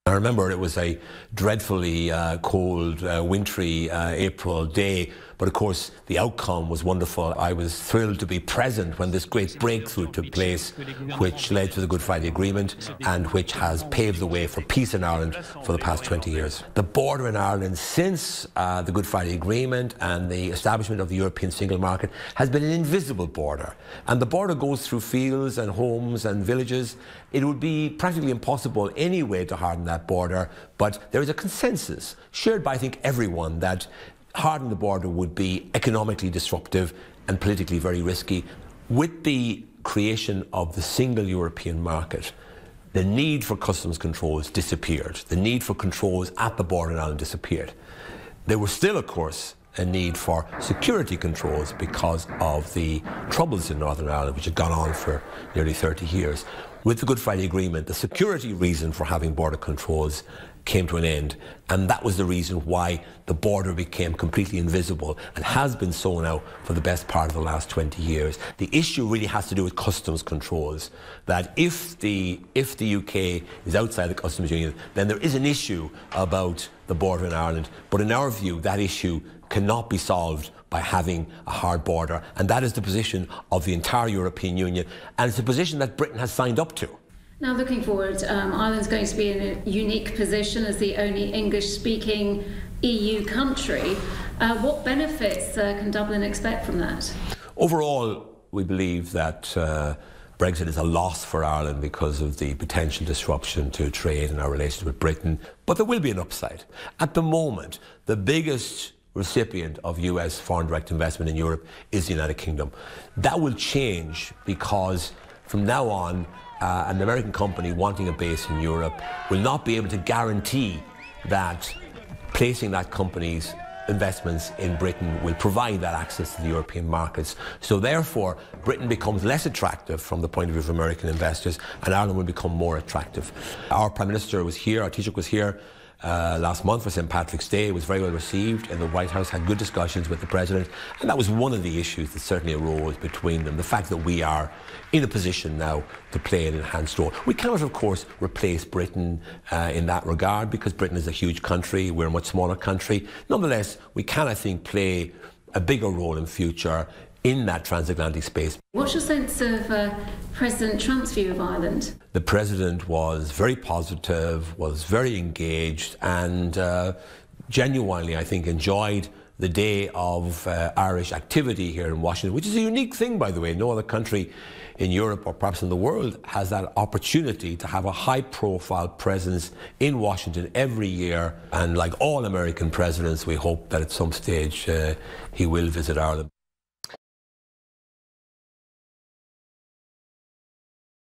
I remember it was a dreadfully cold, wintry April day, but of course the outcome was wonderful. I was thrilled to be present when this great breakthrough took place, which led to the Good Friday Agreement and which has paved the way for peace in Ireland for the past 20 years. The border in Ireland since the Good Friday Agreement and the establishment of the European single market has been an invisible border, and the border goes through fields and homes and villages. It would be practically impossible anyway to harden that border, but there is a consensus shared by I think everyone that hardening the border would be economically disruptive and politically very risky. With the creation of the single European market, the need for customs controls disappeared. The need for controls at the border in Ireland disappeared. There was still, of course, a need for security controls because of the troubles in Northern Ireland, which had gone on for nearly 30 years. With the Good Friday Agreement, the security reason for having border controls came to an end, and that was the reason why the border became completely invisible and has been so now for the best part of the last 20 years. The issue really has to do with customs controls, that if the UK is outside the customs union, then there is an issue about the border in Ireland, but in our view that issue cannot be solved by having a hard border, and that is the position of the entire European Union, and it's a position that Britain has signed up to. Now looking forward, Ireland's going to be in a unique position as the only English-speaking EU country. What benefits can Dublin expect from that? Overall, we believe that Brexit is a loss for Ireland because of the potential disruption to trade and our relations with Britain, but there will be an upside. At the moment, the biggest recipient of US foreign direct investment in Europe is the United Kingdom. That will change because from now on, an American company wanting a base in Europe will not be able to guarantee that placing that company's investments in Britain will provide that access to the European markets. So therefore, Britain becomes less attractive from the point of view of American investors, and Ireland will become more attractive. Our Prime Minister was here, our Taoiseach was here last month for St. Patrick's Day. It was very well received, and the White House had good discussions with the President, and that was one of the issues that certainly arose between them, the fact that we are in a position now to play an enhanced role. We cannot, of course, replace Britain in that regard, because Britain is a huge country, we're a much smaller country. Nonetheless, we can, I think, play a bigger role in future in that transatlantic space. What's your sense of President Trump's view of Ireland? The President was very positive, was very engaged, and genuinely, I think, enjoyed the day of Irish activity here in Washington, which is a unique thing, by the way. No other country in Europe or perhaps in the world has that opportunity to have a high-profile presence in Washington every year. And like all American presidents, we hope that at some stage he will visit Ireland.